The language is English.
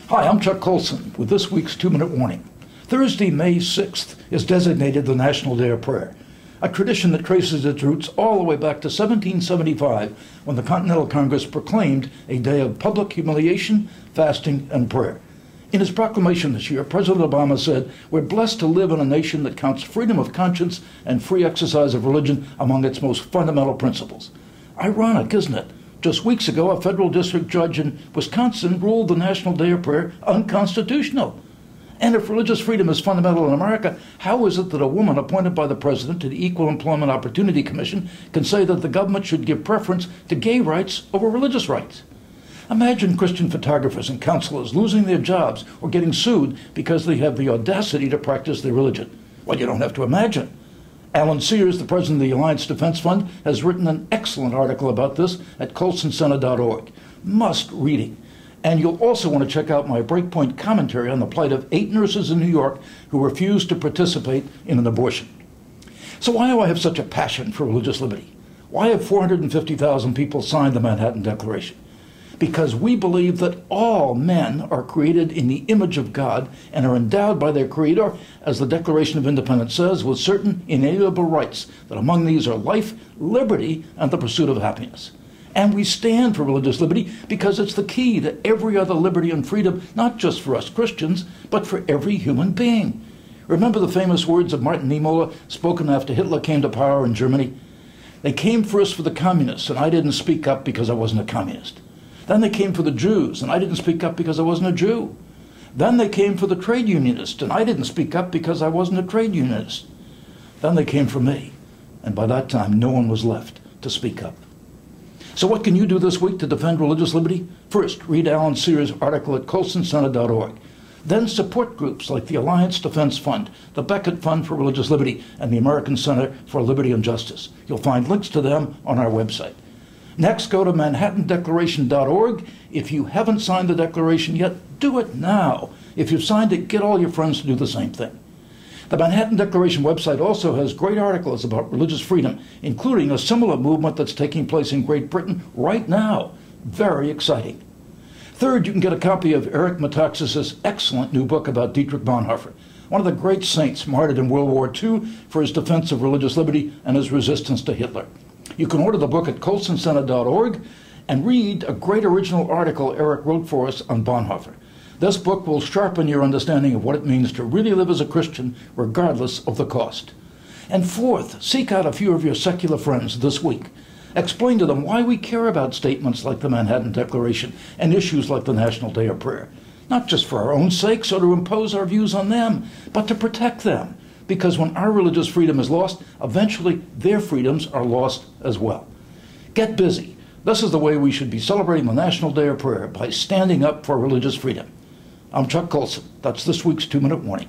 Hi, I'm Chuck Colson with this week's 2-Minute Warning. Thursday, May 6th is designated the National Day of Prayer, a tradition that traces its roots all the way back to 1775 when the Continental Congress proclaimed a day of public humiliation, fasting, and prayer. In his proclamation this year, President Obama said, "We're blessed to live in a nation that counts freedom of conscience and free exercise of religion among its most fundamental principles." Ironic, isn't it? Just weeks ago, a federal district judge in Wisconsin ruled the National Day of Prayer unconstitutional. And if religious freedom is fundamental in America, how is it that a woman appointed by the president to the Equal Employment Opportunity Commission can say that the government should give preference to gay rights over religious rights? Imagine Christian photographers and counselors losing their jobs or getting sued because they have the audacity to practice their religion. Well, you don't have to imagine. Alan Sears, the president of the Alliance Defense Fund, has written an excellent article about this at colsoncenter.org. Must reading. And you'll also want to check out my Breakpoint commentary on the plight of 8 nurses in New York who refused to participate in an abortion. So why do I have such a passion for religious liberty? Why have 450,000 people signed the Manhattan Declaration? Because we believe that all men are created in the image of God and are endowed by their Creator, as the Declaration of Independence says, with certain inalienable rights, that among these are life, liberty, and the pursuit of happiness. And we stand for religious liberty because it's the key to every other liberty and freedom, not just for us Christians, but for every human being. Remember the famous words of Martin Niemöller, spoken after Hitler came to power in Germany? "They came first for the communists, and I didn't speak up because I wasn't a communist. Then they came for the Jews, and I didn't speak up because I wasn't a Jew. Then they came for the trade unionists, and I didn't speak up because I wasn't a trade unionist. Then they came for me, and by that time no one was left to speak up." So what can you do this week to defend religious liberty? First, read Alan Sears' article at colsoncenter.org. Then support groups like the Alliance Defense Fund, the Beckett Fund for Religious Liberty, and the American Center for Liberty and Justice. You'll find links to them on our website. Next, go to manhattandeclaration.org. If you haven't signed the declaration yet, do it now. If you've signed it, get all your friends to do the same thing. The Manhattan Declaration website also has great articles about religious freedom, including a similar movement that's taking place in Great Britain right now. Very exciting. Third, you can get a copy of Eric Metaxas's excellent new book about Dietrich Bonhoeffer, one of the great saints martyred in World War II for his defense of religious liberty and his resistance to Hitler. You can order the book at colsoncenter.org and read a great original article Eric wrote for us on Bonhoeffer. This book will sharpen your understanding of what it means to really live as a Christian, regardless of the cost. And fourth, seek out a few of your secular friends this week. Explain to them why we care about statements like the Manhattan Declaration and issues like the National Day of Prayer. Not just for our own sakes or to impose our views on them, but to protect them. Because when our religious freedom is lost, eventually their freedoms are lost as well. Get busy. This is the way we should be celebrating the National Day of Prayer, by standing up for religious freedom. I'm Chuck Colson. That's this week's 2-Minute Warning.